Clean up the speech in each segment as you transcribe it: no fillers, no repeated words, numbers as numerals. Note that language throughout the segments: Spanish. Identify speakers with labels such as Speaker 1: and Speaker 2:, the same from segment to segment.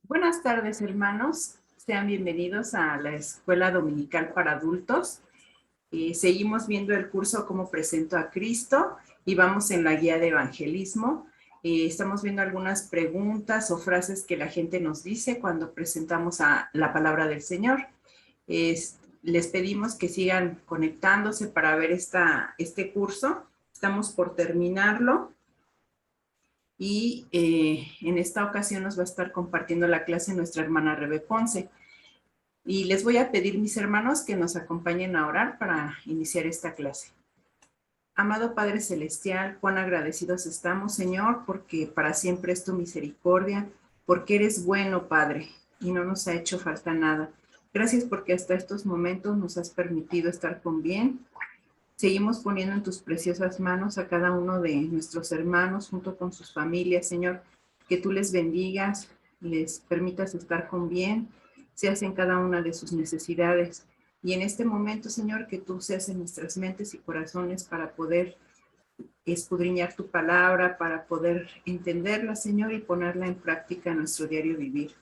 Speaker 1: Buenas tardes, hermanos. Sean bienvenidos a la Escuela Dominical para Adultos. Seguimos viendo el curso Cómo presento a Cristo y vamos en la guía de evangelismo. Estamos viendo algunas preguntas o frases que la gente nos dice cuando presentamos a la palabra del Señor. Les pedimos que sigan conectándose para ver este curso. Estamos por terminarlo. Y en esta ocasión nos va a estar compartiendo la clase nuestra hermana Rebe Ponce. Y les voy a pedir, mis hermanos, que nos acompañen a orar para iniciar esta clase. Amado Padre Celestial, cuán agradecidos estamos, Señor, porque para siempre es tu misericordia, porque eres bueno, Padre, y no nos ha hecho falta nada. Gracias porque hasta estos momentos nos has permitido estar con bien. Seguimos poniendo en tus preciosas manos a cada uno de nuestros hermanos junto con sus familias, Señor, que tú les bendigas, les permitas estar con bien, seas en cada una de sus necesidades. Y en este momento, Señor, que tú seas en nuestras mentes y corazones para poder escudriñar tu palabra, para poder entenderla, Señor, y ponerla en práctica en nuestro diario vivir.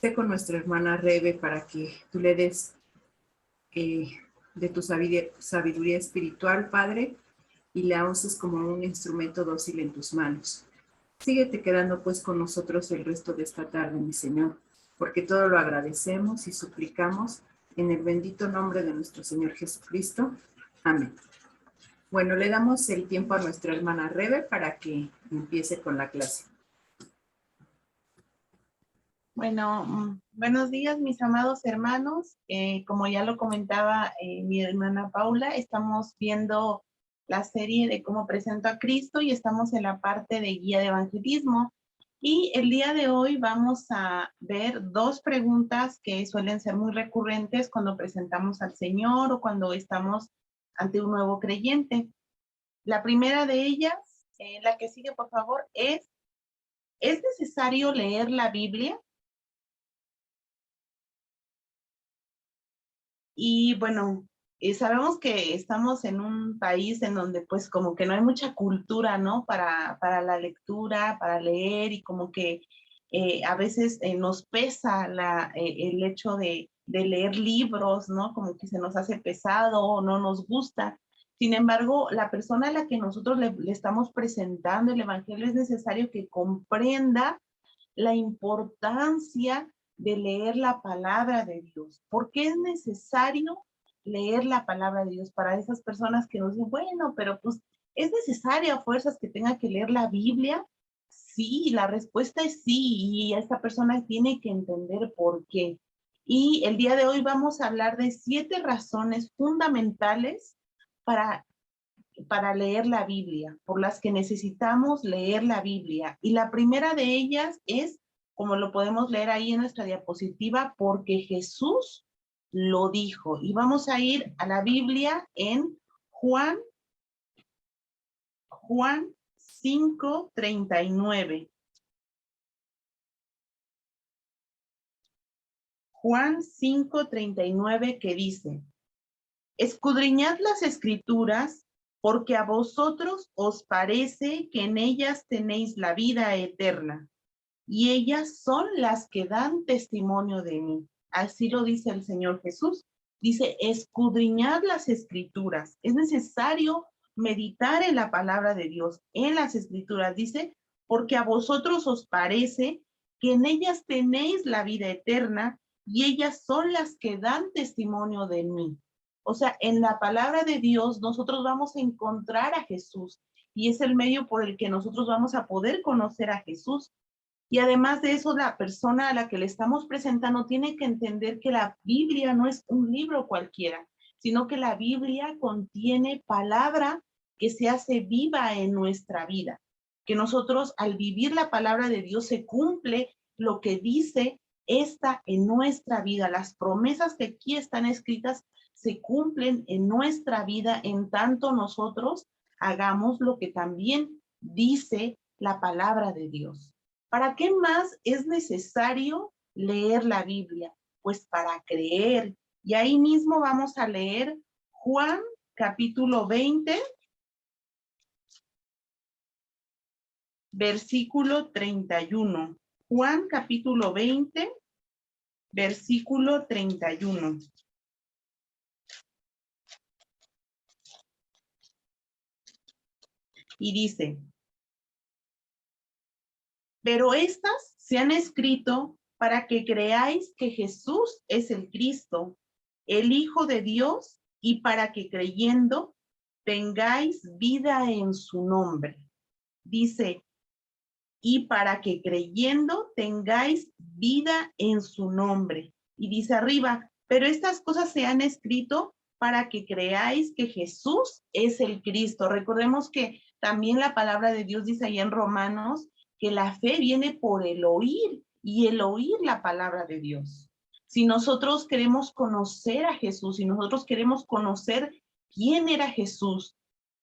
Speaker 1: Sé con nuestra hermana Rebe para que tú le des de tu sabiduría espiritual, Padre, y la uses como un instrumento dócil en tus manos. Síguete quedando pues con nosotros el resto de esta tarde, mi Señor, porque todo lo agradecemos y suplicamos en el bendito nombre de nuestro Señor Jesucristo. Amén. Bueno, le damos el tiempo a nuestra hermana Rebe para que empiece con la clase.
Speaker 2: Bueno, buenos días, mis amados hermanos. Como ya lo comentaba mi hermana Paula, estamos viendo la serie de cómo presento a Cristo y estamos en la parte de guía de evangelismo. Y el día de hoy vamos a ver dos preguntas que suelen ser muy recurrentes cuando presentamos al Señor o cuando estamos ante un nuevo creyente. La primera de ellas, la que sigue, por favor, ¿es necesario leer la Biblia? Y bueno, sabemos que estamos en un país en donde pues como que no hay mucha cultura, ¿no? Para la lectura, para leer y como que a veces nos pesa el hecho de leer libros, ¿no? Como que se nos hace pesado o no nos gusta. Sin embargo, la persona a la que nosotros le estamos presentando el Evangelio es necesario que comprenda la importancia de leer la palabra de Dios. ¿Por qué es necesario leer la palabra de Dios? Para esas personas que nos dicen, bueno, pero pues, ¿es necesario a fuerzas que tenga que leer la Biblia? Sí, la respuesta es sí, y esta persona tiene que entender por qué. Y el día de hoy vamos a hablar de 7 razones fundamentales para leer la Biblia, por las que necesitamos leer la Biblia. Y la primera de ellas es, como lo podemos leer ahí en nuestra diapositiva, porque Jesús lo dijo. Y vamos a ir a la Biblia en Juan 5:39. Juan 5:39 que dice, escudriñad las escrituras, porque a vosotros os parece que en ellas tenéis la vida eterna, y ellas son las que dan testimonio de mí. Así lo dice el Señor Jesús. Dice, escudriñad las escrituras. Es necesario meditar en la palabra de Dios, en las escrituras. Dice, porque a vosotros os parece que en ellas tenéis la vida eterna y ellas son las que dan testimonio de mí. O sea, en la palabra de Dios nosotros vamos a encontrar a Jesús y es el medio por el que nosotros vamos a poder conocer a Jesús. Y además de eso, la persona a la que le estamos presentando tiene que entender que la Biblia no es un libro cualquiera, sino que la Biblia contiene palabra que se hace viva en nuestra vida. Que nosotros al vivir la palabra de Dios se cumple lo que dice esta en nuestra vida. Las promesas que aquí están escritas se cumplen en nuestra vida en tanto nosotros hagamos lo que también dice la palabra de Dios. ¿Para qué más es necesario leer la Biblia? Pues para creer. Y ahí mismo vamos a leer Juan capítulo 20, versículo 31. Juan capítulo 20, versículo 31. Y dice, pero estas se han escrito para que creáis que Jesús es el Cristo, el Hijo de Dios, y para que creyendo tengáis vida en su nombre. Dice, y para que creyendo tengáis vida en su nombre. Y dice arriba, pero estas cosas se han escrito para que creáis que Jesús es el Cristo. Recordemos que también la palabra de Dios dice ahí en Romanos que la fe viene por el oír y el oír la palabra de Dios. Si nosotros queremos conocer a Jesús, si nosotros queremos conocer quién era Jesús,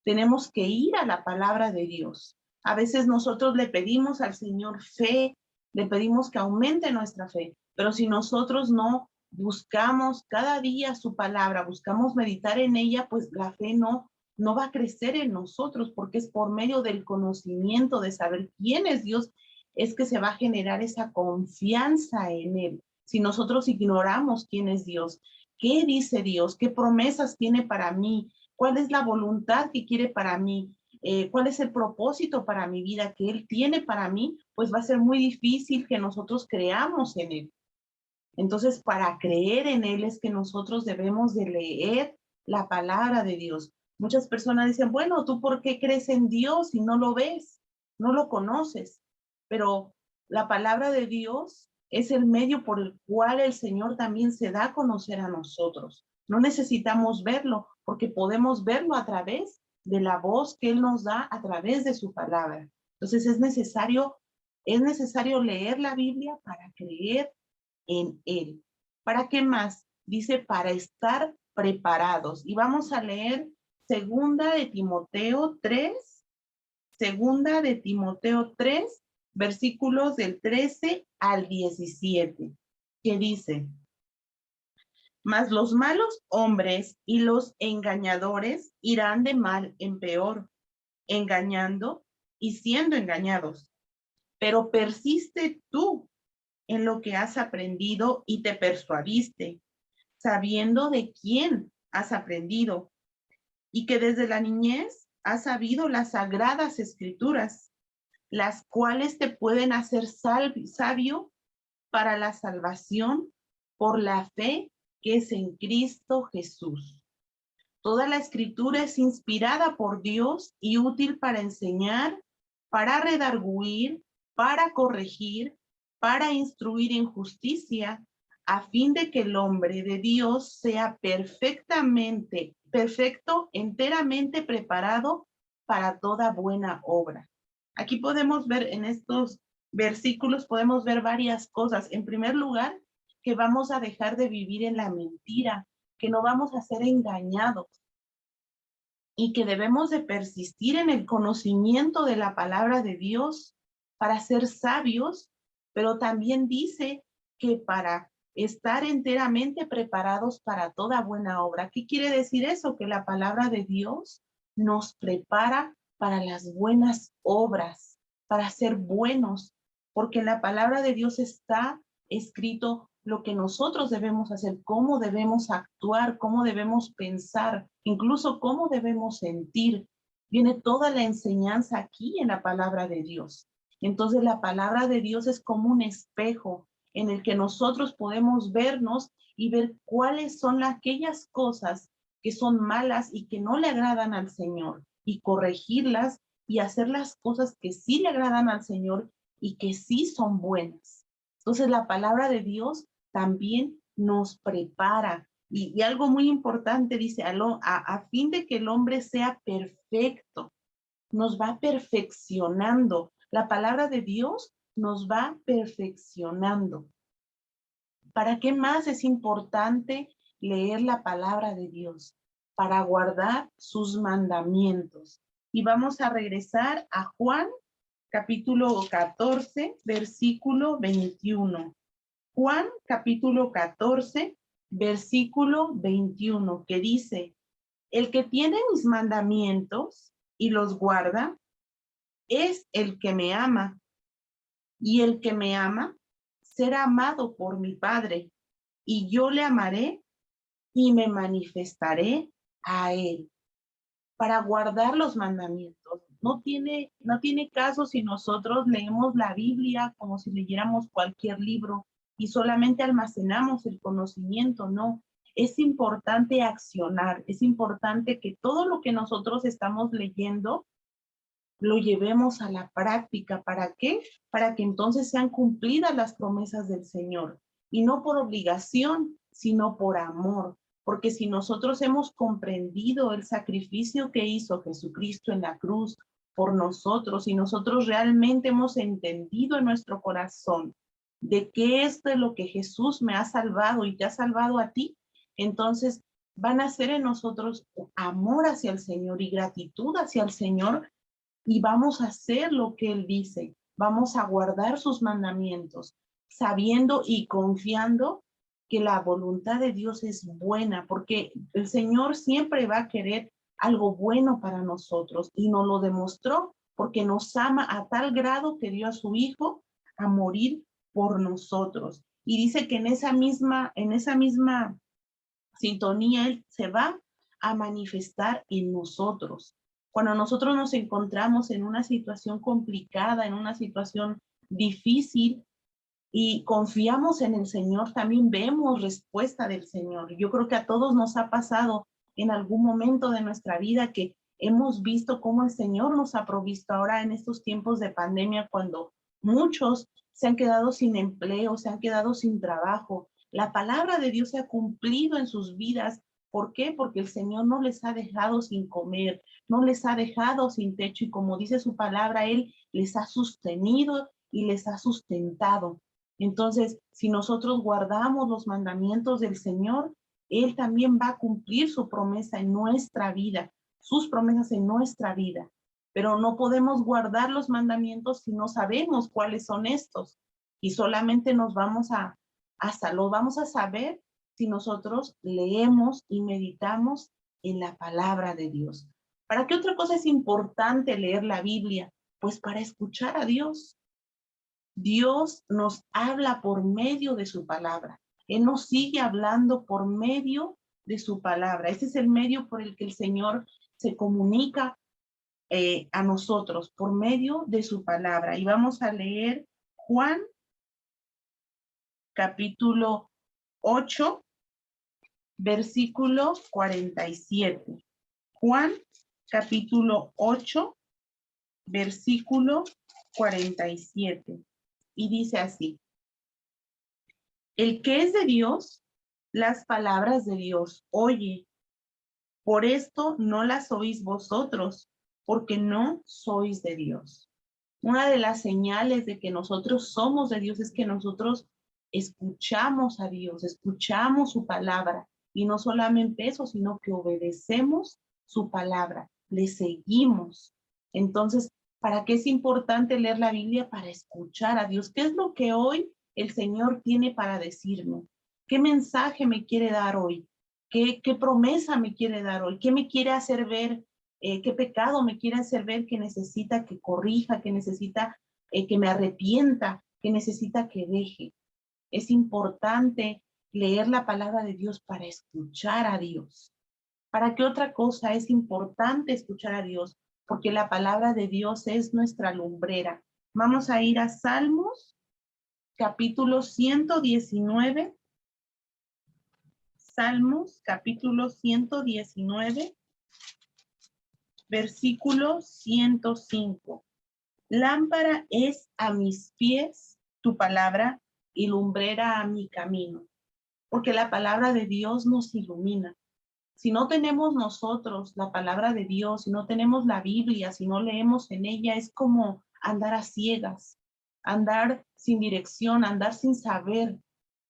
Speaker 2: tenemos que ir a la palabra de Dios. A veces nosotros le pedimos al Señor fe, le pedimos que aumente nuestra fe, pero si nosotros no buscamos cada día su palabra, buscamos meditar en ella, pues la fe no va a crecer en nosotros, porque es por medio del conocimiento, de saber quién es Dios, es que se va a generar esa confianza en Él. Si nosotros ignoramos quién es Dios, qué dice Dios, qué promesas tiene para mí, cuál es la voluntad que quiere para mí, cuál es el propósito para mi vida que Él tiene para mí, pues va a ser muy difícil que nosotros creamos en Él. Entonces, para creer en Él es que nosotros debemos de leer la palabra de Dios. Muchas personas dicen, bueno, ¿tú por qué crees en Dios si no lo ves? No lo conoces. Pero la palabra de Dios es el medio por el cual el Señor también se da a conocer a nosotros. No necesitamos verlo, porque podemos verlo a través de la voz que Él nos da a través de su palabra. Entonces es necesario leer la Biblia para creer en Él. ¿Para qué más? Dice, para estar preparados. Y vamos a leer segunda de Timoteo 3, versículos del 13 al 17, que dice, mas los malos hombres y los engañadores irán de mal en peor, engañando y siendo engañados. Pero persiste tú en lo que has aprendido y te persuadiste, sabiendo de quién has aprendido y que desde la niñez has sabido las sagradas escrituras, las cuales te pueden hacer sabio para la salvación por la fe que es en Cristo Jesús. Toda la escritura es inspirada por Dios y útil para enseñar, para redarguir, para corregir, para instruir en justicia, a fin de que el hombre de Dios sea perfecto, enteramente preparado para toda buena obra. Aquí podemos ver en estos versículos, podemos ver varias cosas. En primer lugar, que vamos a dejar de vivir en la mentira, que no vamos a ser engañados y que debemos de persistir en el conocimiento de la palabra de Dios para ser sabios, pero también dice que para estar enteramente preparados para toda buena obra. ¿Qué quiere decir eso? Que la palabra de Dios nos prepara para las buenas obras, para ser buenos, porque en la palabra de Dios está escrito lo que nosotros debemos hacer, cómo debemos actuar, cómo debemos pensar, incluso cómo debemos sentir. Viene toda la enseñanza aquí en la palabra de Dios. Entonces la palabra de Dios es como un espejo en el que nosotros podemos vernos y ver cuáles son aquellas cosas que son malas y que no le agradan al Señor, y corregirlas y hacer las cosas que sí le agradan al Señor y que sí son buenas. Entonces la palabra de Dios también nos prepara. Y algo muy importante dice, a fin de que el hombre sea perfecto, nos va perfeccionando. La palabra de Dios nos va perfeccionando. ¿Para qué más es importante leer la palabra de Dios? Para guardar sus mandamientos. Y vamos a regresar a Juan, capítulo 14, versículo 21. Juan capítulo 14, versículo 21, que dice, el que tiene mis mandamientos y los guarda, es el que me ama. Y el que me ama será amado por mi Padre, y yo le amaré y me manifestaré a él. Para guardar los mandamientos. No tiene caso si nosotros leemos la Biblia como si leyéramos cualquier libro y solamente almacenamos el conocimiento, no. Es importante accionar, es importante que todo lo que nosotros estamos leyendo lo llevemos a la práctica. ¿Para qué? Para que entonces sean cumplidas las promesas del Señor. Y no por obligación, sino por amor. Porque si nosotros hemos comprendido el sacrificio que hizo Jesucristo en la cruz por nosotros, y nosotros realmente hemos entendido en nuestro corazón de que esto es lo que Jesús me ha salvado y te ha salvado a ti, entonces van a ser en nosotros amor hacia el Señor y gratitud hacia el Señor, y vamos a hacer lo que Él dice. Vamos a guardar sus mandamientos, sabiendo y confiando que la voluntad de Dios es buena, porque el Señor siempre va a querer algo bueno para nosotros, y nos lo demostró porque nos ama a tal grado que dio a su Hijo a morir por nosotros. Y dice que en esa misma sintonía Él se va a manifestar en nosotros. Cuando nosotros nos encontramos en una situación complicada, en una situación difícil, y confiamos en el Señor, también vemos respuesta del Señor. Yo creo que a todos nos ha pasado en algún momento de nuestra vida que hemos visto cómo el Señor nos ha provisto ahora en estos tiempos de pandemia, cuando muchos se han quedado sin empleo, se han quedado sin trabajo. La palabra de Dios se ha cumplido en sus vidas. ¿Por qué? Porque el Señor no les ha dejado sin comer, no les ha dejado sin techo, y como dice su palabra, Él les ha sostenido y les ha sustentado. Entonces, si nosotros guardamos los mandamientos del Señor, Él también va a cumplir su promesa en nuestra vida, sus promesas en nuestra vida. Pero no podemos guardar los mandamientos si no sabemos cuáles son estos. Y solamente lo vamos a saber si nosotros leemos y meditamos en la palabra de Dios. ¿Para qué otra cosa es importante leer la Biblia? Pues para escuchar a Dios. Dios nos habla por medio de su palabra. Él nos sigue hablando por medio de su palabra. Ese es el medio por el que el Señor se comunica a nosotros, por medio de su palabra. Y vamos a leer Juan, capítulo 8, versículo 47. Juan, capítulo 8, versículo 47. Y dice así: el que es de Dios, las palabras de Dios oye. Por esto no las oís vosotros, porque no sois de Dios. Una de las señales de que nosotros somos de Dios es que nosotros escuchamos a Dios, escuchamos su palabra, y no solamente eso, sino que obedecemos su palabra, le seguimos. Entonces, ¿para qué es importante leer la Biblia? Para escuchar a Dios. ¿Qué es lo que hoy el Señor tiene para decirme? ¿Qué mensaje me quiere dar hoy? ¿Qué promesa me quiere dar hoy? ¿Qué me quiere hacer ver? ¿Qué pecado me quiere hacer ver que necesita que corrija, que necesita que me arrepienta, que necesita que deje? Es importante leer la palabra de Dios para escuchar a Dios. ¿Para qué otra cosa es importante escuchar a Dios? Porque la palabra de Dios es nuestra lumbrera. Vamos a ir a Salmos, capítulo 119. Salmos, capítulo 119, versículo 105. Lámpara es a mis pies tu palabra y lumbrera a mi camino. Porque la palabra de Dios nos ilumina. Si no tenemos nosotros la palabra de Dios, si no tenemos la Biblia, si no leemos en ella, es como andar a ciegas, andar sin dirección, andar sin saber.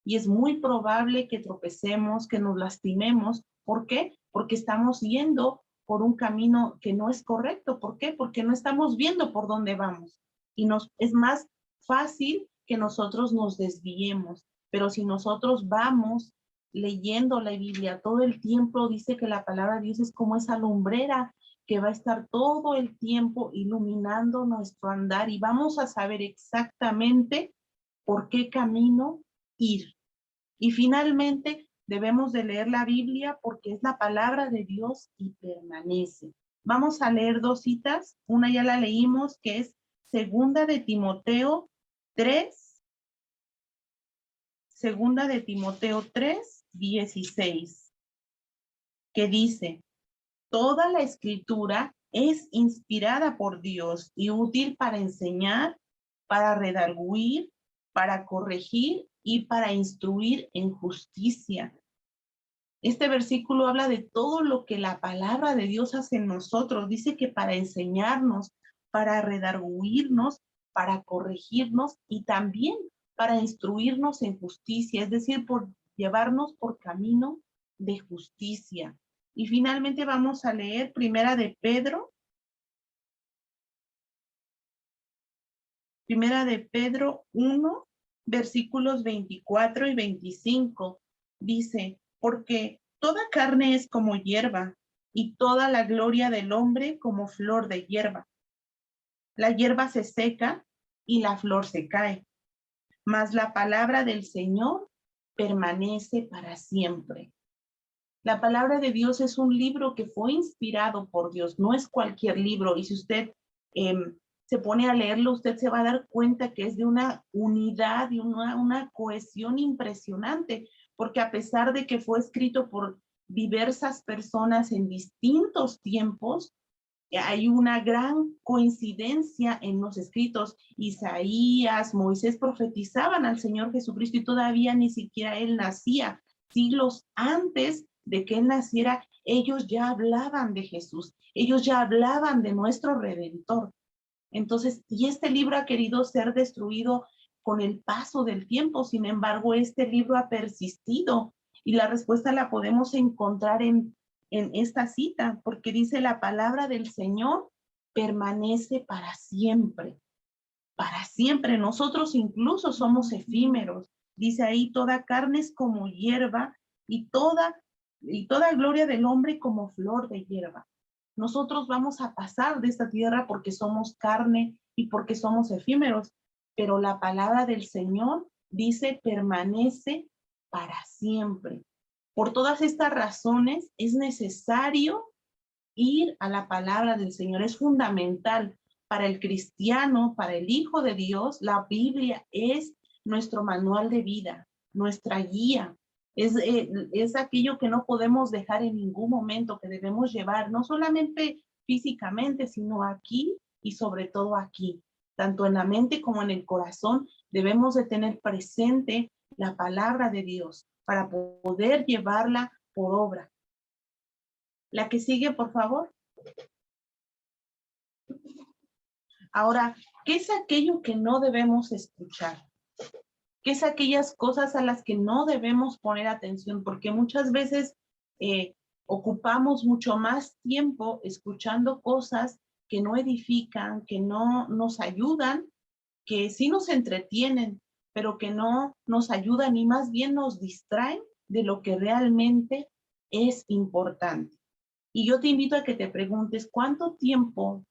Speaker 2: Y es muy probable que tropecemos, que nos lastimemos. ¿Por qué? Porque estamos yendo por un camino que no es correcto. ¿Por qué? Porque no estamos viendo por dónde vamos. Y es más fácil que nosotros nos desviemos. Pero si nosotros vamos leyendo la Biblia todo el tiempo, dice que la palabra de Dios es como esa lumbrera que va a estar todo el tiempo iluminando nuestro andar y vamos a saber exactamente por qué camino ir. Y finalmente debemos de leer la Biblia porque es la palabra de Dios y permanece. Vamos a leer dos citas. Una ya la leímos, que es Segunda de Timoteo 3. Segunda de Timoteo 3, 16. Que dice: toda la escritura es inspirada por Dios y útil para enseñar, para redarguir, para corregir y para instruir en justicia. Este versículo habla de todo lo que la palabra de Dios hace en nosotros. Dice que para enseñarnos, para redarguirnos, para corregirnos y también para instruirnos en justicia, es decir, por llevarnos por camino de justicia. Y finalmente vamos a leer Primera de Pedro 1, versículos 24 y 25. Dice: porque toda carne es como hierba, y toda la gloria del hombre como flor de hierba. La hierba se seca y la flor se cae, mas la palabra del Señor permanece para siempre. La palabra de Dios es un libro que fue inspirado por Dios, no es cualquier libro. Y si usted se pone a leerlo, usted se va a dar cuenta que es de una unidad y una cohesión impresionante, porque a pesar de que fue escrito por diversas personas en distintos tiempos, hay una gran coincidencia en los escritos. Isaías, Moisés profetizaban al Señor Jesucristo y todavía ni siquiera Él nacía. Siglos antes de que Él naciera, ellos ya hablaban de Jesús, ellos ya hablaban de nuestro Redentor. Entonces, y este libro ha querido ser destruido con el paso del tiempo. Sin embargo, este libro ha persistido y la respuesta la podemos encontrar en esta cita, porque dice: la palabra del Señor permanece para siempre. Para siempre. Nosotros incluso somos efímeros. Dice ahí: toda carne es como hierba y toda gloria del hombre como flor de hierba. Nosotros vamos a pasar de esta tierra porque somos carne y porque somos efímeros, pero la palabra del Señor dice: permanece para siempre. Por todas estas razones es necesario ir a la palabra del Señor. Es fundamental para el cristiano, para el Hijo de Dios. La Biblia es nuestro manual de vida, nuestra guía. Es aquello que no podemos dejar en ningún momento, que debemos llevar, no solamente físicamente, sino aquí y sobre todo aquí. Tanto en la mente como en el corazón debemos de tener presente la palabra de Dios para poder llevarla por obra. La que sigue, por favor. Ahora, ¿qué es aquello que no debemos escuchar? ¿Qué es aquellas cosas a las que no debemos poner atención? Porque muchas veces ocupamos mucho más tiempo escuchando cosas que no edifican, que no nos ayudan, que sí nos entretienen, pero que no nos ayudan y más bien nos distraen de lo que realmente es importante. Y yo te invito a que te preguntes: ¿cuánto tiempo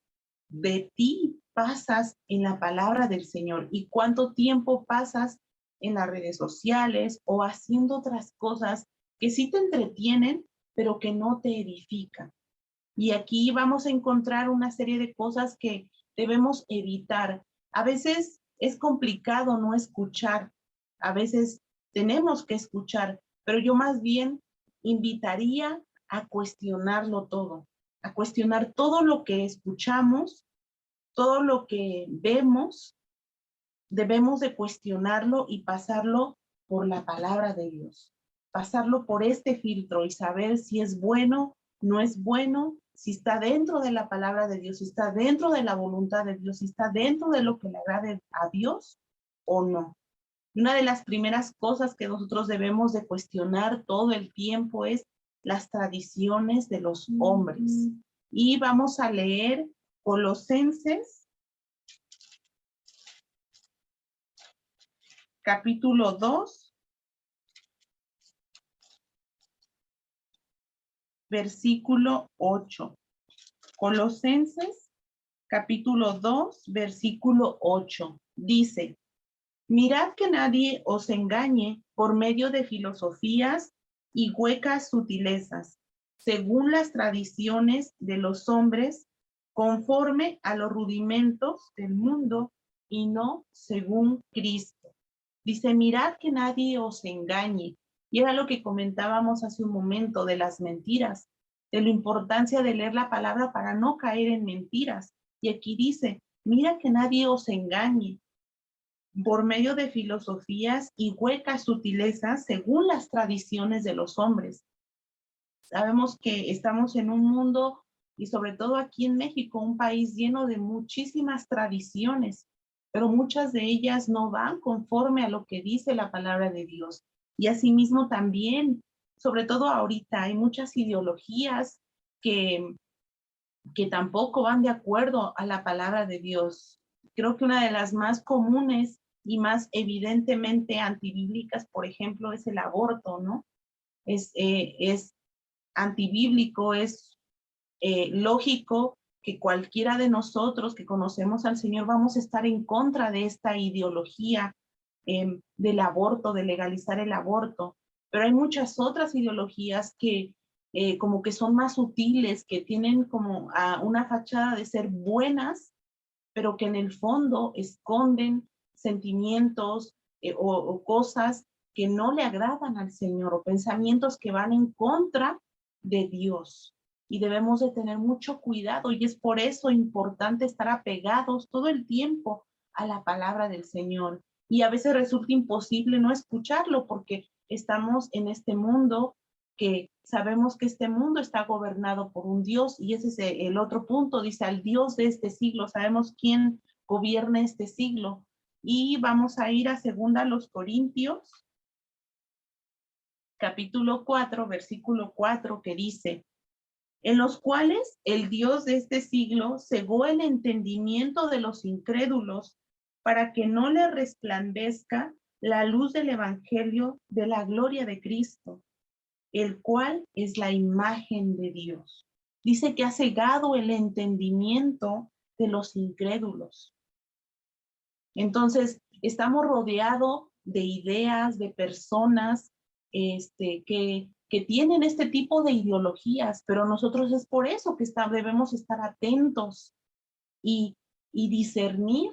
Speaker 2: de ti pasas en la palabra del Señor y cuánto tiempo pasas en las redes sociales o haciendo otras cosas que sí te entretienen, pero que no te edifican? Y aquí vamos a encontrar una serie de cosas que debemos evitar. A veces es complicado no escuchar, a veces tenemos que escuchar, pero yo más bien invitaría a cuestionarlo todo, a cuestionar todo lo que escuchamos, todo lo que vemos. Debemos de cuestionarlo y pasarlo por la palabra de Dios, pasarlo por este filtro y saber si es bueno, no es bueno, si está dentro de la palabra de Dios, si está dentro de la voluntad de Dios, si está dentro de lo que le agrade a Dios o no. Una de las primeras cosas que nosotros debemos de cuestionar todo el tiempo es las tradiciones de los hombres. Y vamos a leer Colosenses capítulo 2, versículo 8. Colosenses, capítulo 2, versículo 8. Dice, mirad que nadie os engañe por medio de filosofías y huecas sutilezas, según las tradiciones de los hombres, conforme a los rudimentos del mundo y no según Cristo. Dice, mirad que nadie os engañe. Y era lo que comentábamos hace un momento de las mentiras, de la importancia de leer la palabra para no caer en mentiras. Y aquí dice, mira que nadie os engañe por medio de filosofías y huecas sutilezas según las tradiciones de los hombres. Sabemos que estamos en un mundo, y sobre todo aquí en México, un país lleno de muchísimas tradiciones, pero muchas de ellas no van conforme a lo que dice la palabra de Dios. Y asimismo también, sobre todo ahorita, hay muchas ideologías que tampoco van de acuerdo a la palabra de Dios. Creo que una de las más comunes y más evidentemente antibíblicas, por ejemplo, es el aborto, ¿no? Es antibíblico, es lógico que cualquiera de nosotros que conocemos al Señor vamos a estar en contra de esta ideología del aborto, de legalizar el aborto. Pero hay muchas otras ideologías que como que son más sutiles, que tienen como una fachada de ser buenas, pero que en el fondo esconden sentimientos o cosas que no le agradan al Señor, o pensamientos que van en contra de Dios. Y debemos de tener mucho cuidado, y es por eso importante estar apegados todo el tiempo a la palabra del Señor. Y a veces resulta imposible no escucharlo porque estamos en este mundo que sabemos que este mundo está gobernado por un Dios, y ese es el otro punto, dice al Dios de este siglo. Sabemos quién gobierna este siglo. Y vamos a ir a 2 Corintios, capítulo 4, versículo 4, que dice, en los cuales el Dios de este siglo cegó el entendimiento de los incrédulos para que no le resplandezca la luz del evangelio de la gloria de Cristo, el cual es la imagen de Dios. Dice que ha cegado el entendimiento de los incrédulos. Entonces, estamos rodeados de ideas, de personas que tienen este tipo de ideologías, pero nosotros es por eso que debemos estar atentos y discernir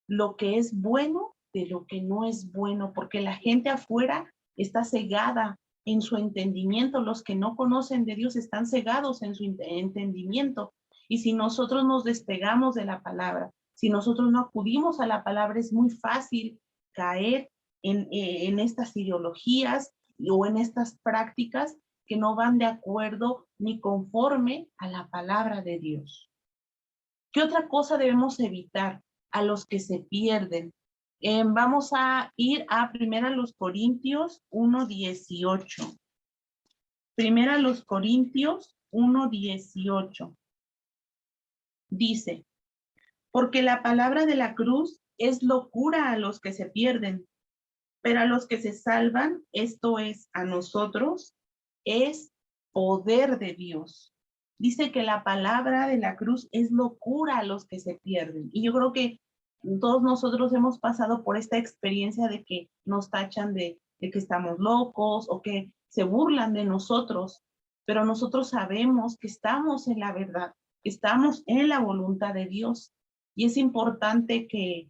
Speaker 2: lo que es bueno de lo que no es bueno, porque la gente afuera está cegada en su entendimiento. Los que no conocen de Dios están cegados en su entendimiento. Y si nosotros nos despegamos de la palabra, si nosotros no acudimos a la palabra, es muy fácil caer en estas ideologías o en estas prácticas que no van de acuerdo ni conforme a la palabra de Dios. ¿Qué otra cosa debemos evitar? A los que se pierden. Vamos a ir a 1 Corintios 1:18. 1 Corintios 1:18. Dice, porque la palabra de la cruz es locura a los que se pierden, pero a los que se salvan, esto es, a nosotros, es poder de Dios. Dice que la palabra de la cruz es locura a los que se pierden. Y yo creo que todos nosotros hemos pasado por esta experiencia de que nos tachan de que estamos locos o que se burlan de nosotros, pero nosotros sabemos que estamos en la verdad, que estamos en la voluntad de Dios. Y es importante que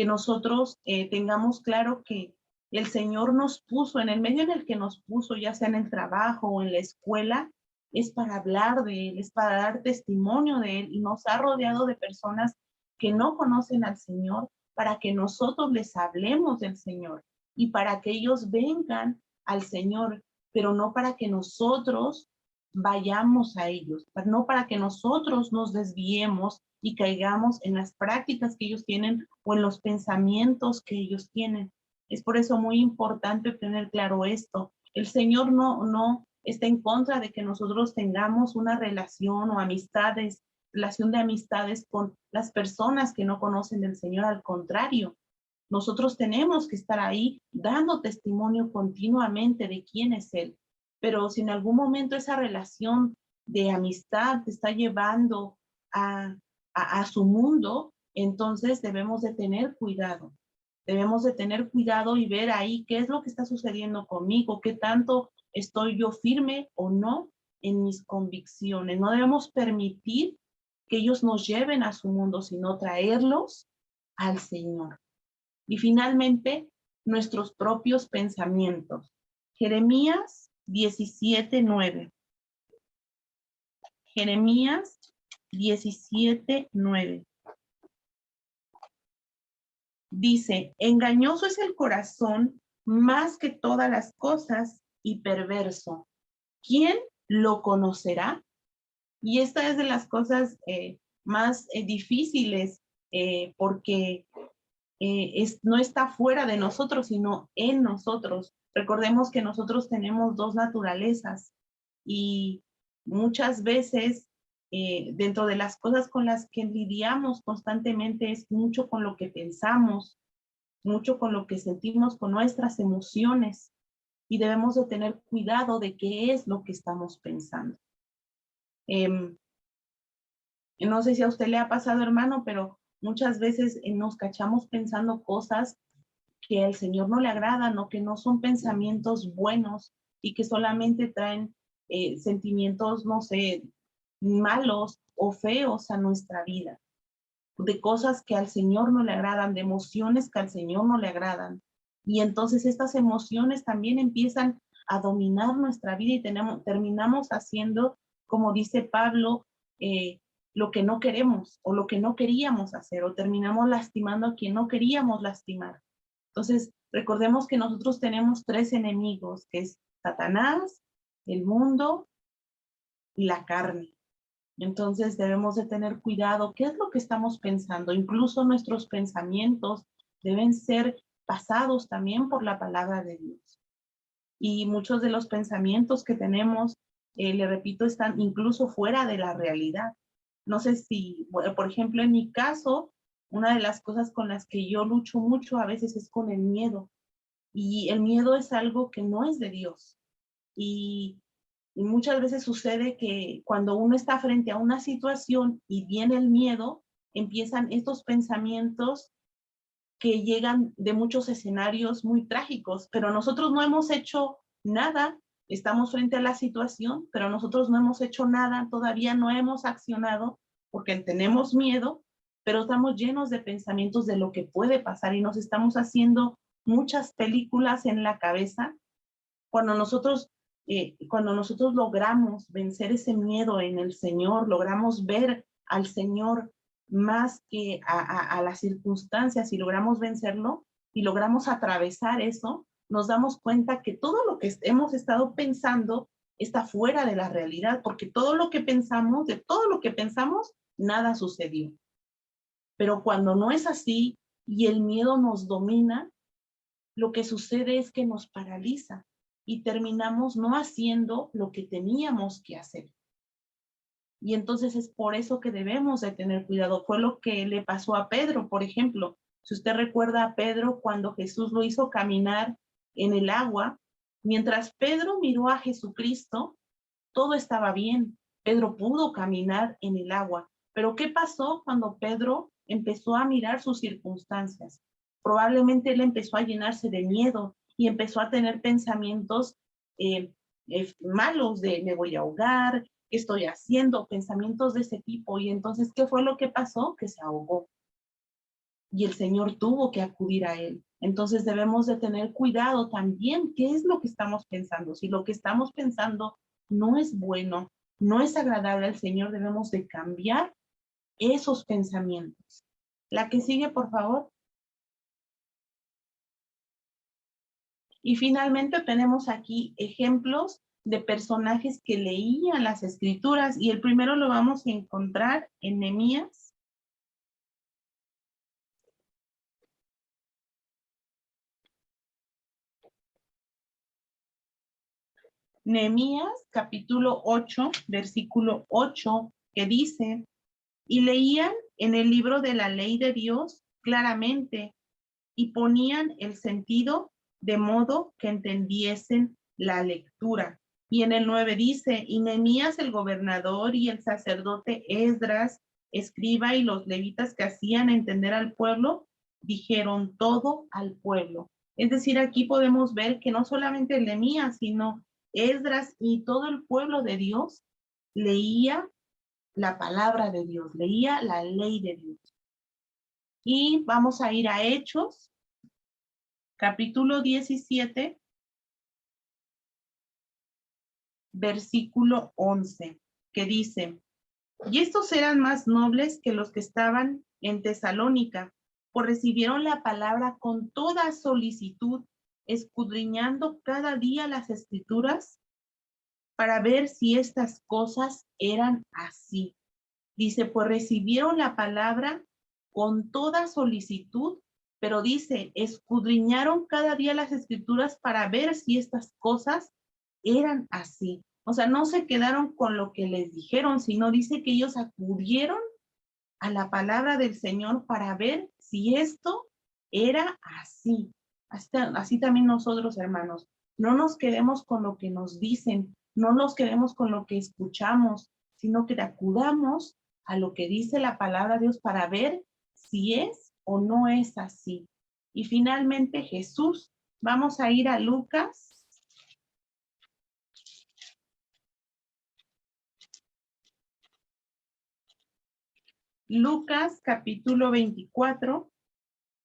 Speaker 2: nosotros tengamos claro que el Señor nos puso, en el medio en el que nos puso, ya sea en el trabajo o en la escuela, es para hablar de Él, es para dar testimonio de Él, y nos ha rodeado de personas que no conocen al Señor para que nosotros les hablemos del Señor y para que ellos vengan al Señor, pero no para que nosotros vayamos a ellos, no para que nosotros nos desviemos y caigamos en las prácticas que ellos tienen o en los pensamientos que ellos tienen. Es por eso muy importante tener claro esto. El Señor no está en contra de que nosotros tengamos una relación o relación de amistades con las personas que no conocen del Señor. Al contrario, nosotros tenemos que estar ahí dando testimonio continuamente de quién es Él. Pero si en algún momento esa relación de amistad te está llevando a su mundo, entonces debemos de tener cuidado. Debemos de tener cuidado y ver ahí qué es lo que está sucediendo conmigo, qué tanto estoy yo firme o no en mis convicciones. No debemos permitir que ellos nos lleven a su mundo, sino traerlos al Señor. Y finalmente, nuestros propios pensamientos. Jeremías 17:9. Jeremías 17:9. Dice, engañoso es el corazón más que todas las cosas y perverso. ¿Quién lo conocerá? Y esta es de las cosas más difíciles porque no está fuera de nosotros, sino en nosotros. Recordemos que nosotros tenemos dos naturalezas y muchas veces dentro de las cosas con las que lidiamos constantemente es mucho con lo que pensamos, mucho con lo que sentimos, con nuestras emociones, y debemos de tener cuidado de qué es lo que estamos pensando. No sé si a usted le ha pasado, hermano, pero muchas veces nos cachamos pensando cosas que al Señor no le agradan o que no son pensamientos buenos y que solamente traen sentimientos, no sé, malos o feos a nuestra vida, de cosas que al Señor no le agradan, de emociones que al Señor no le agradan. Y entonces estas emociones también empiezan a dominar nuestra vida y terminamos haciendo, como dice Pablo, lo que no queremos o lo que no queríamos hacer, o terminamos lastimando a quien no queríamos lastimar. Entonces, recordemos que nosotros tenemos tres enemigos, que es Satanás, el mundo y la carne. Entonces debemos de tener cuidado, ¿qué es lo que estamos pensando? Incluso nuestros pensamientos deben ser pasados también por la palabra de Dios. Y muchos de los pensamientos que tenemos, le repito, están incluso fuera de la realidad. No sé si, bueno, por ejemplo, en mi caso, una de las cosas con las que yo lucho mucho a veces es con el miedo. Y el miedo es algo que no es de Dios. Y muchas veces sucede que cuando uno está frente a una situación y viene el miedo, empiezan estos pensamientos que llegan de muchos escenarios muy trágicos, pero nosotros no hemos hecho nada, estamos frente a la situación, pero nosotros no hemos hecho nada, todavía no hemos accionado porque tenemos miedo, pero estamos llenos de pensamientos de lo que puede pasar y nos estamos haciendo muchas películas en la cabeza. Cuando nosotros logramos vencer ese miedo en el Señor, logramos ver al Señor más que a las circunstancias y logramos vencerlo y logramos atravesar eso, nos damos cuenta que todo lo que hemos estado pensando está fuera de la realidad, porque todo lo que pensamos, de todo lo que pensamos, nada sucedió. Pero cuando no es así y el miedo nos domina, lo que sucede es que nos paraliza y terminamos no haciendo lo que teníamos que hacer. Y entonces es por eso que debemos de tener cuidado. Fue lo que le pasó a Pedro, por ejemplo. Si usted recuerda a Pedro cuando Jesús lo hizo caminar en el agua, mientras Pedro miró a Jesucristo, todo estaba bien. Pedro pudo caminar en el agua. Pero ¿qué pasó cuando Pedro empezó a mirar sus circunstancias? Probablemente él empezó a llenarse de miedo y empezó a tener pensamientos malos de me voy a ahogar, ¿qué estoy haciendo? Pensamientos de ese tipo. Y entonces, ¿qué fue lo que pasó? Que se ahogó. Y el Señor tuvo que acudir a él. Entonces debemos de tener cuidado también. ¿Qué es lo que estamos pensando? Si lo que estamos pensando no es bueno, no es agradable al Señor, debemos de cambiar esos pensamientos. La que sigue, por favor. Y finalmente tenemos aquí ejemplos de personajes que leían las escrituras y el primero lo vamos a encontrar en Nehemías. Nehemías capítulo 8, versículo 8, que dice, y leían en el libro de la ley de Dios claramente y ponían el sentido de modo que entendiesen la lectura. Y en el 9 dice, y Nehemías el gobernador y el sacerdote Esdras escriba y los levitas que hacían entender al pueblo, dijeron todo al pueblo. Es decir, aquí podemos ver que no solamente Nehemías, sino Esdras y todo el pueblo de Dios leía la palabra de Dios, leía la ley de Dios. Y vamos a ir a Hechos, capítulo 17, versículo 11, que dice: y estos eran más nobles que los que estaban en Tesalónica, pues recibieron la palabra con toda solicitud, escudriñando cada día las escrituras para ver si estas cosas eran así. Dice, pues recibieron la palabra con toda solicitud, pero dice, escudriñaron cada día las escrituras para ver si estas cosas eran así. O sea, no se quedaron con lo que les dijeron, sino dice que ellos acudieron a la palabra del Señor para ver si esto era así. Así también nosotros, hermanos, no nos quedemos con lo que nos dicen, no nos quedemos con lo que escuchamos, sino que acudamos a lo que dice la palabra de Dios para ver si es o no es así. Y finalmente Jesús, vamos a ir a Lucas. Lucas capítulo 24,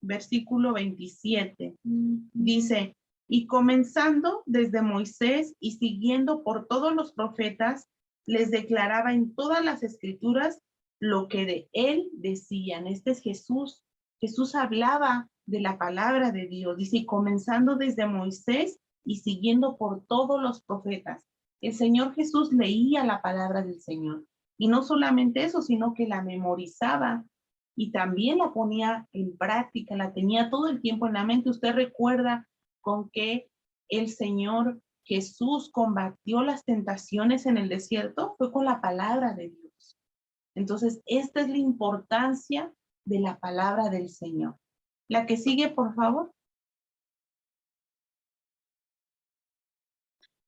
Speaker 2: versículo 27. Dice, y comenzando desde Moisés y siguiendo por todos los profetas, les declaraba en todas las escrituras lo que de él decían. Este es Jesús. Jesús hablaba de la palabra de Dios. Dice, y comenzando desde Moisés y siguiendo por todos los profetas. El Señor Jesús leía la palabra del Señor. Y no solamente eso, sino que la memorizaba y también la ponía en práctica, la tenía todo el tiempo en la mente. Usted recuerda con que el Señor Jesús combatió las tentaciones en el desierto, fue con la palabra de Dios. Entonces, esta es la importancia de la palabra del Señor. La que sigue, por favor.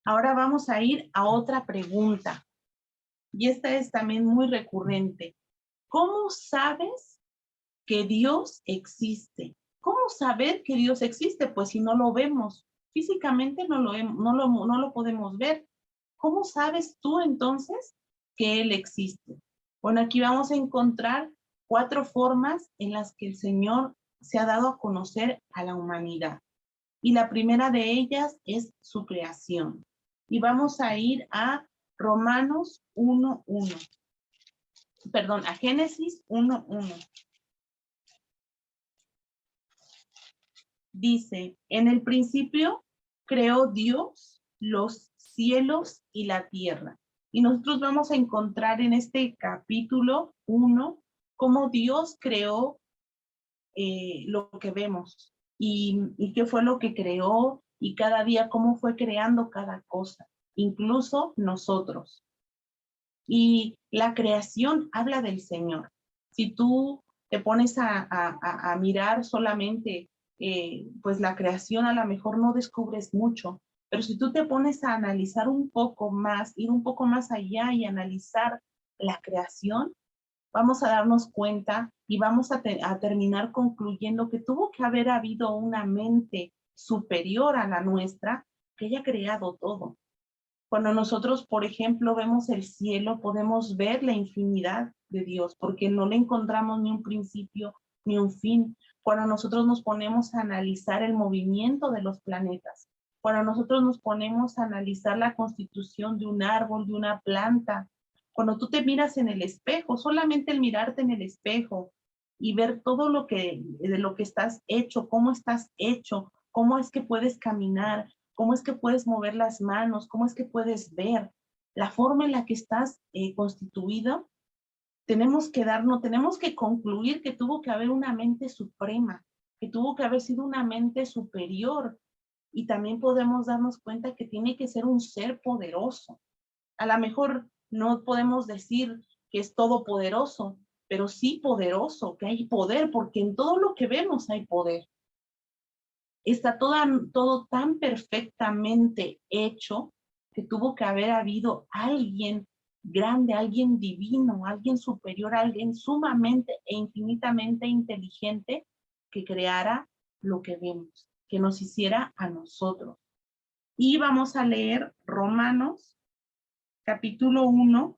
Speaker 2: Ahora vamos a ir a otra pregunta. Y esta es también muy recurrente. ¿Cómo sabes que Dios existe? ¿Cómo saber que Dios existe? Pues si no lo vemos, físicamente no lo podemos ver. ¿Cómo sabes tú entonces que Él existe? Bueno, aquí vamos a encontrar 4 formas en las que el Señor se ha dado a conocer a la humanidad. Y la primera de ellas es su creación. Y vamos a ir a Romanos 1:1. Perdón, a Génesis 1:1. Dice, en el principio creó Dios los cielos y la tierra. Y nosotros vamos a encontrar en este capítulo 1 cómo Dios creó lo que vemos y qué fue lo que creó y cada día cómo fue creando cada cosa, incluso nosotros. Y la creación habla del Señor. Si tú te pones a mirar solamente pues la creación, a lo mejor no descubres mucho, pero si tú te pones a analizar un poco más, ir un poco más allá y analizar la creación, vamos a darnos cuenta y vamos a terminar concluyendo que tuvo que haber habido una mente superior a la nuestra que haya creado todo. Cuando nosotros, por ejemplo, vemos el cielo, podemos ver la infinidad de Dios, porque no le encontramos ni un principio ni un fin. Cuando nosotros nos ponemos a analizar el movimiento de los planetas, cuando nosotros nos ponemos a analizar la constitución de un árbol, de una planta, cuando tú te miras en el espejo, solamente el mirarte en el espejo y ver todo de lo que estás hecho, cómo estás hecho, cómo es que puedes caminar, cómo es que puedes mover las manos, cómo es que puedes ver, la forma en la que estás constituido, tenemos que concluir que tuvo que haber una mente suprema, que tuvo que haber sido una mente superior, y también podemos darnos cuenta que tiene que ser un ser poderoso. A lo mejor no podemos decir que es todopoderoso, pero sí poderoso, que hay poder, porque en todo lo que vemos hay poder. Está todo tan perfectamente hecho que tuvo que haber habido alguien grande, alguien divino, alguien superior, alguien sumamente e infinitamente inteligente que creara lo que vemos, que nos hiciera a nosotros. Y vamos a leer Romanos, capítulo 1.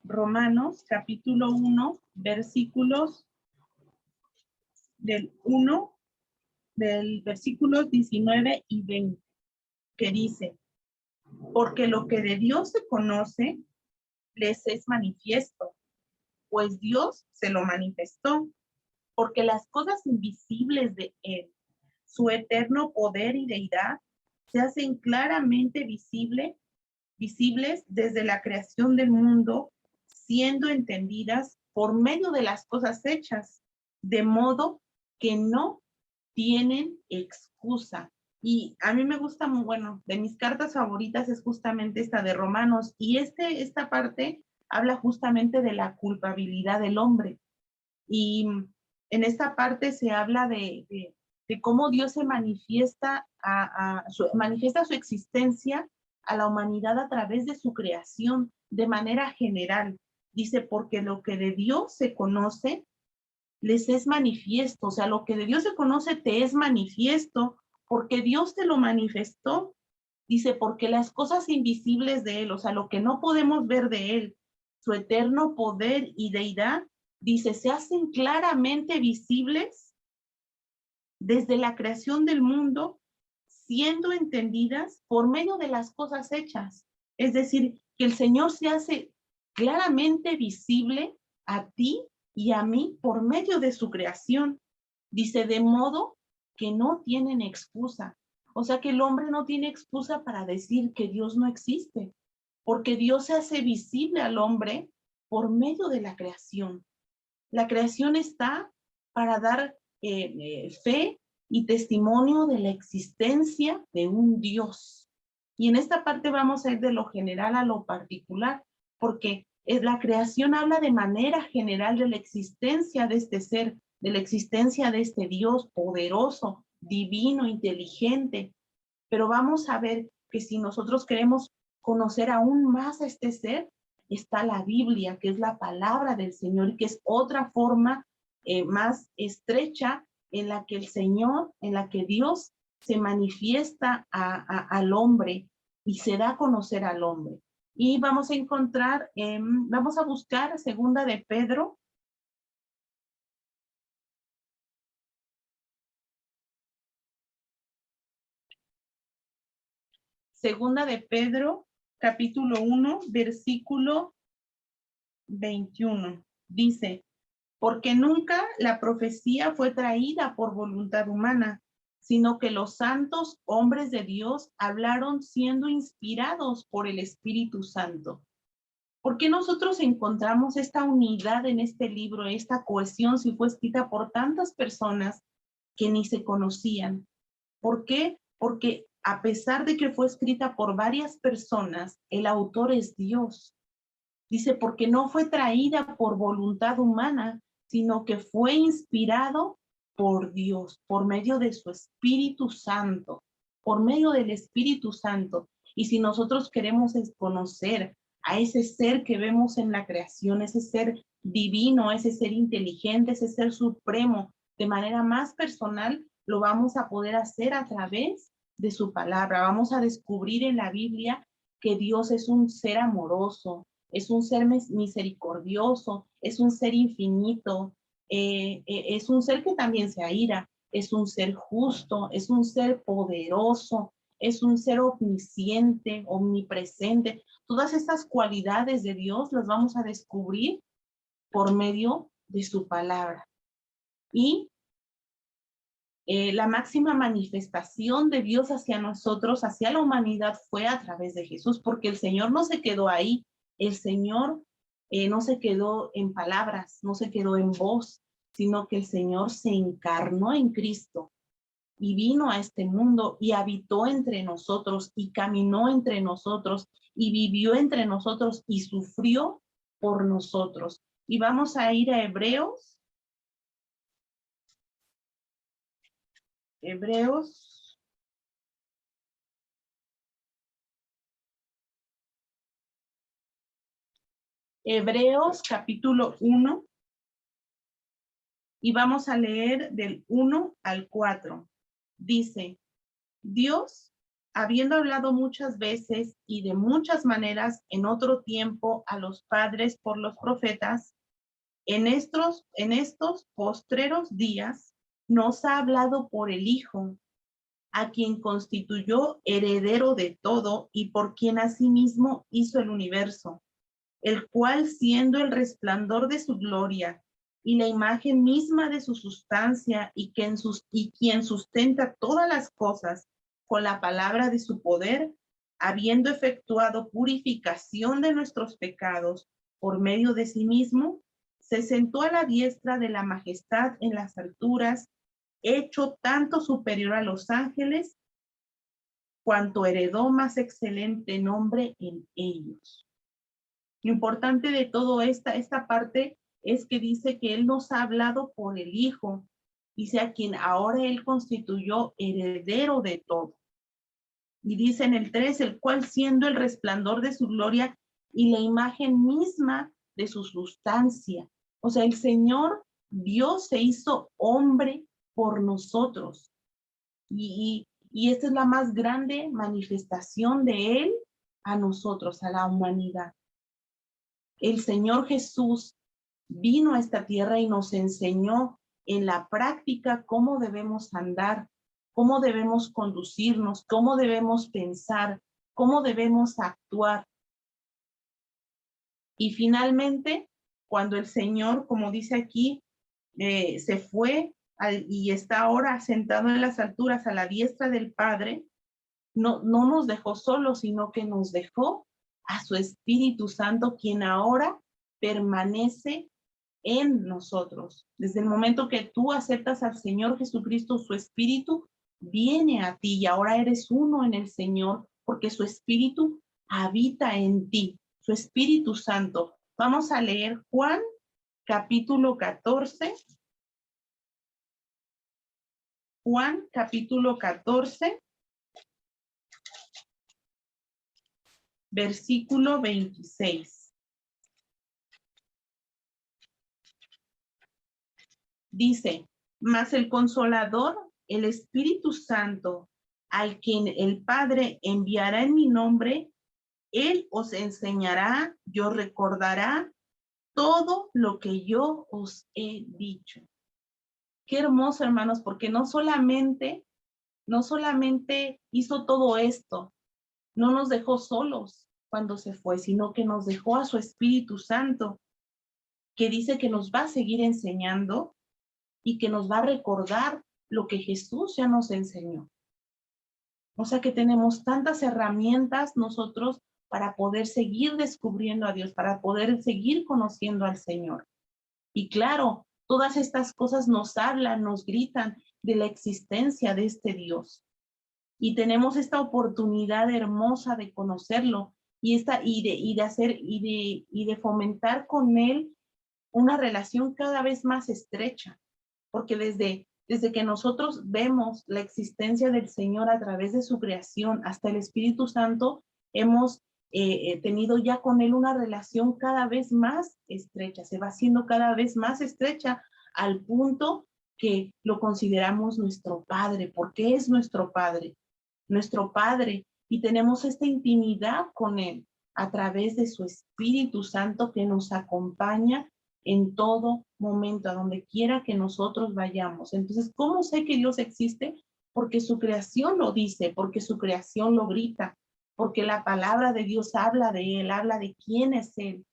Speaker 2: Romanos, capítulo 1, versículos del versículos 19 y 20, que dice, porque lo que de Dios se conoce, les es manifiesto, pues Dios se lo manifestó, porque las cosas invisibles de Él, su eterno poder y deidad, se hacen claramente visibles desde la creación del mundo, siendo entendidas por medio de las cosas hechas, de modo que no tienen excusa. Y a mí me gusta, bueno, de mis cartas favoritas es justamente esta de Romanos, y esta parte habla justamente de la culpabilidad del hombre. Y en esta parte se habla de cómo Dios se manifiesta, manifiesta su existencia a la humanidad a través de su creación de manera general. Dice, porque lo que de Dios se conoce, les es manifiesto. O sea, lo que de Dios se conoce te es manifiesto, porque Dios te lo manifestó. Dice, porque las cosas invisibles de Él, o sea, lo que no podemos ver de Él, su eterno poder y deidad, dice, se hacen claramente visibles desde la creación del mundo, siendo entendidas por medio de las cosas hechas. Es decir, que el Señor se hace claramente visible a ti y a mí por medio de su creación. Dice, de modo que no tienen excusa. O sea que el hombre no tiene excusa para decir que Dios no existe, porque Dios se hace visible al hombre por medio de la creación. La creación está para dar fe y testimonio de la existencia de un Dios. Y en esta parte vamos a ir de lo general a lo particular, porque la creación habla de manera general de la existencia de este ser, de la existencia de este Dios poderoso, divino, inteligente. Pero vamos a ver que si nosotros queremos conocer aún más a este ser, está la Biblia, que es la palabra del Señor, y que es otra forma más estrecha en la que el Señor, en la que Dios se manifiesta al hombre y se da a conocer al hombre. Y vamos a encontrar, vamos a buscar segunda de Pedro. Segunda de Pedro, capítulo 1, versículo 21. Dice, porque nunca la profecía fue traída por voluntad humana, sino que los santos hombres de Dios hablaron siendo inspirados por el Espíritu Santo. ¿Por qué nosotros encontramos esta unidad en este libro, esta cohesión, si fue escrita por tantas personas que ni se conocían? ¿Por qué? Porque a pesar de que fue escrita por varias personas, el autor es Dios. Dice, porque no fue traída por voluntad humana, sino que fue inspirado por Dios, por medio de su Espíritu Santo, por medio del Espíritu Santo. Y si nosotros queremos conocer a ese ser que vemos en la creación, ese ser divino, ese ser inteligente, ese ser supremo, de manera más personal, lo vamos a poder hacer a través de su palabra. Vamos a descubrir en la Biblia que Dios es un ser amoroso, es un ser misericordioso, es un ser infinito, es un ser que también se aira, es un ser justo, es un ser poderoso, es un ser omnisciente, omnipresente. Todas estas cualidades de Dios las vamos a descubrir por medio de su palabra. Y la máxima manifestación de Dios hacia nosotros, hacia la humanidad, fue a través de Jesús, porque el Señor no se quedó ahí. El Señor no se quedó en palabras, no se quedó en voz, sino que el Señor se encarnó en Cristo y vino a este mundo y habitó entre nosotros y caminó entre nosotros y vivió entre nosotros y sufrió por nosotros. Y vamos a ir a Hebreos. Hebreos Hebreos capítulo 1 y vamos a leer del 1 al 4. Dice, Dios, habiendo hablado muchas veces y de muchas maneras en otro tiempo a los padres por los profetas, en estos postreros días nos ha hablado por el Hijo, a quien constituyó heredero de todo y por quien asimismo hizo el universo, el cual siendo el resplandor de su gloria y la imagen misma de su sustancia y quien sustenta todas las cosas con la palabra de su poder, habiendo efectuado purificación de nuestros pecados por medio de sí mismo, se sentó a la diestra de la majestad en las alturas, hecho tanto superior a los ángeles, cuanto heredó más excelente nombre en ellos. Lo importante de todo esta parte es que dice que Él nos ha hablado por el Hijo, dice a quien ahora Él constituyó heredero de todo. Y dice en el 3, el cual siendo el resplandor de su gloria y la imagen misma de su sustancia. O sea, el Señor Dios se hizo hombre por nosotros. Y esta es la más grande manifestación de Él a nosotros, a la humanidad. El Señor Jesús vino a esta tierra y nos enseñó en la práctica cómo debemos andar, cómo debemos conducirnos, cómo debemos pensar, cómo debemos actuar. Y finalmente, cuando el Señor, como dice aquí, se fue y está ahora sentado en las alturas a la diestra del Padre, no nos dejó solos, sino que nos dejó a su Espíritu Santo, quien ahora permanece en nosotros. Desde el momento que tú aceptas al Señor Jesucristo, su Espíritu viene a ti y ahora eres uno en el Señor porque su Espíritu habita en ti, su Espíritu Santo. Vamos a leer Juan capítulo 14. Juan capítulo 14. Versículo 26. Dice, mas el Consolador, el Espíritu Santo, al quien el Padre enviará en mi nombre, Él os enseñará, yo recordará todo lo que yo os he dicho. Qué hermoso, hermanos, porque no solamente hizo todo esto, no nos dejó solos cuando se fue, sino que nos dejó a su Espíritu Santo, que dice que nos va a seguir enseñando y que nos va a recordar lo que Jesús ya nos enseñó. O sea que tenemos tantas herramientas nosotros para poder seguir descubriendo a Dios, para poder seguir conociendo al Señor. Y claro, todas estas cosas nos hablan, nos gritan de la existencia de este Dios. Y tenemos esta oportunidad hermosa de conocerlo y de fomentar con él una relación cada vez más estrecha, porque desde que nosotros vemos la existencia del Señor a través de su creación hasta el Espíritu Santo, hemos tenido ya con él una relación cada vez más estrecha, se va haciendo cada vez más estrecha al punto que lo consideramos nuestro Padre, porque es nuestro Padre, y tenemos esta intimidad con él a través de su Espíritu Santo que nos acompaña en todo momento, a donde quiera que nosotros vayamos. Entonces, ¿cómo sé que Dios existe? Porque su creación lo dice, porque su creación lo grita, porque la palabra de Dios habla de él, habla de quién es él,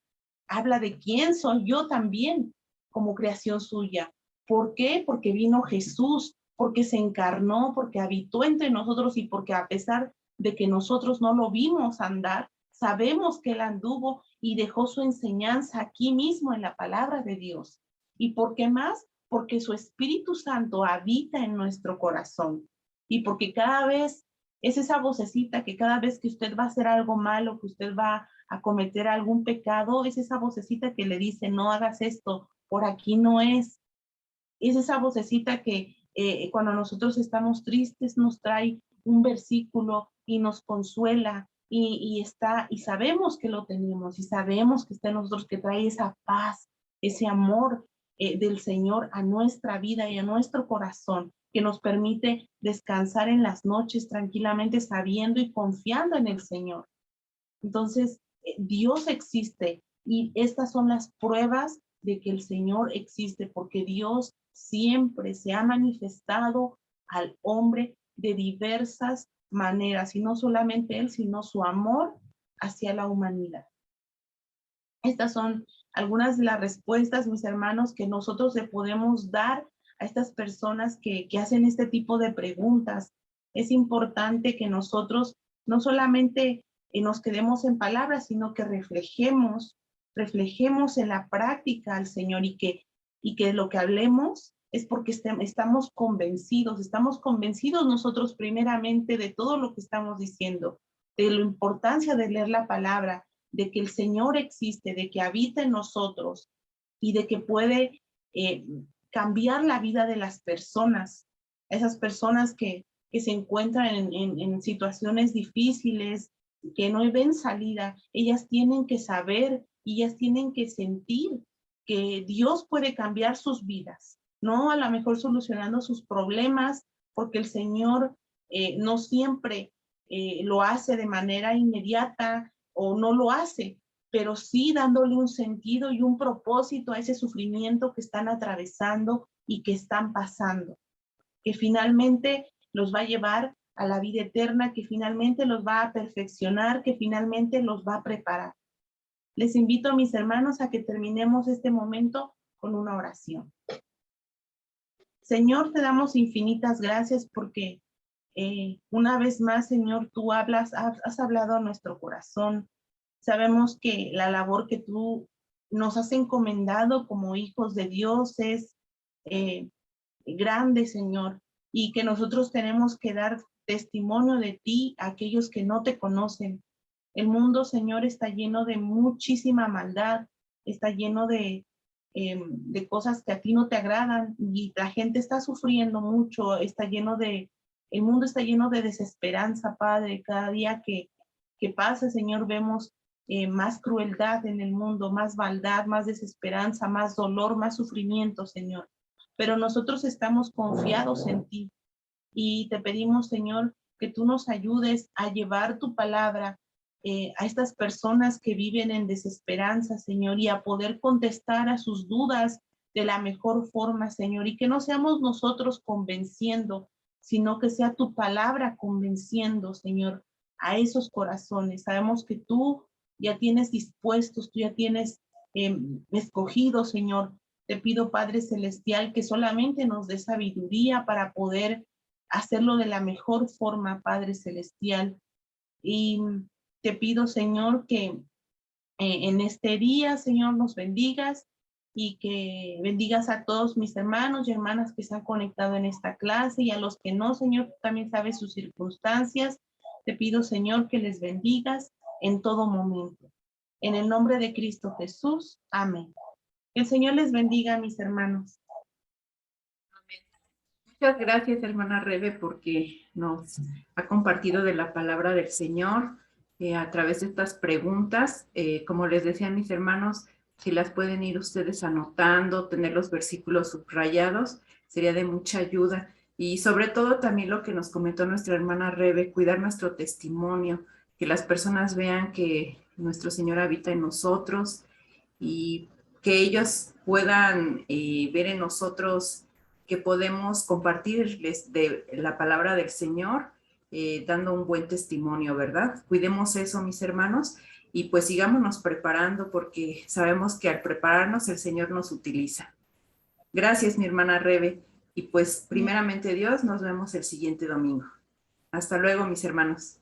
Speaker 2: habla de quién soy yo también como creación suya. ¿Por qué? Porque vino Jesús, porque se encarnó, porque habitó entre nosotros y porque a pesar de que nosotros no lo vimos andar, sabemos que él anduvo y dejó su enseñanza aquí mismo en la palabra de Dios. ¿Y por qué más? Porque su Espíritu Santo habita en nuestro corazón y porque cada vez es esa vocecita que cada vez que usted va a hacer algo malo, que usted va a cometer algún pecado, es esa vocecita que le dice, no hagas esto, por aquí no es. Es esa vocecita que cuando nosotros estamos tristes nos trae un versículo y nos consuela y sabemos que lo tenemos, y sabemos que está en nosotros, que trae esa paz, ese amor del Señor a nuestra vida y a nuestro corazón, que nos permite descansar en las noches tranquilamente, sabiendo y confiando en el Señor. Entonces, Dios existe, y estas son las pruebas de que el Señor existe, porque Dios siempre se ha manifestado al hombre de diversas maneras, y no solamente Él, sino su amor hacia la humanidad. Estas son algunas de las respuestas, mis hermanos, que nosotros le podemos dar a estas personas que hacen este tipo de preguntas. Es importante que nosotros no solamente nos quedemos en palabras, sino que reflejemos en la práctica al Señor, y que lo que hablemos es porque estamos convencidos nosotros primeramente de todo lo que estamos diciendo, de la importancia de leer la palabra, de que el Señor existe, de que habita en nosotros y de que puede cambiar la vida de las personas, esas personas que se encuentran en situaciones difíciles, que no ven salida. Ellas tienen que saber, y ellas tienen que sentir que Dios puede cambiar sus vidas, no a lo mejor solucionando sus problemas, porque el Señor no siempre lo hace de manera inmediata, o no lo hace, pero sí dándole un sentido y un propósito a ese sufrimiento que están atravesando y que están pasando, que finalmente los va a llevar a la vida eterna, que finalmente los va a perfeccionar, que finalmente los va a preparar. Les invito, mis hermanos, a que terminemos este momento con una oración. Señor, te damos infinitas gracias porque una vez más, Señor, tú has hablado a nuestro corazón. Sabemos que la labor que tú nos has encomendado como hijos de Dios es grande, Señor, y que nosotros tenemos que dar testimonio de ti a aquellos que no te conocen. El mundo, Señor, está lleno de muchísima maldad, está lleno de cosas que a ti no te agradan, y la gente está sufriendo mucho, el mundo está lleno de desesperanza, Padre. Cada día que pasa, Señor, vemos más crueldad en el mundo, más maldad, más desesperanza, más dolor, más sufrimiento, Señor. Pero nosotros estamos confiados en ti, y te pedimos, Señor, que tú nos ayudes a llevar tu palabra a estas personas que viven en desesperanza, Señor, y a poder contestar a sus dudas de la mejor forma, Señor, y que no seamos nosotros convenciendo, sino que sea tu palabra convenciendo, Señor, a esos corazones. Sabemos que tú ya tienes dispuestos, tú ya tienes escogido, Señor. Te pido, Padre Celestial, que solamente nos dé sabiduría para poder hacerlo de la mejor forma, Padre Celestial. Y te pido, Señor, que en este día, Señor, nos bendigas, y que bendigas a todos mis hermanos y hermanas que se han conectado en esta clase, y a los que no, Señor, tú también sabes sus circunstancias. Te pido, Señor, que les bendigas en todo momento. En el nombre de Cristo Jesús. Amén. Que el Señor les bendiga, mis hermanos.
Speaker 1: Muchas gracias, hermana Rebe, porque nos ha compartido de la palabra del Señor a través de estas preguntas. Como les decía a mis hermanos, si las pueden ir ustedes anotando, tener los versículos subrayados, sería de mucha ayuda. Y sobre todo también lo que nos comentó nuestra hermana Rebe, cuidar nuestro testimonio, que las personas vean que nuestro Señor habita en nosotros, y que ellos puedan ver en nosotros que podemos compartirles de la palabra del Señor, dando un buen testimonio, ¿verdad? Cuidemos eso, mis hermanos, y pues sigámonos preparando, porque sabemos que al prepararnos el Señor nos utiliza. Gracias, mi hermana Rebe, y pues primeramente Dios, nos vemos el siguiente domingo. Hasta luego, mis hermanos.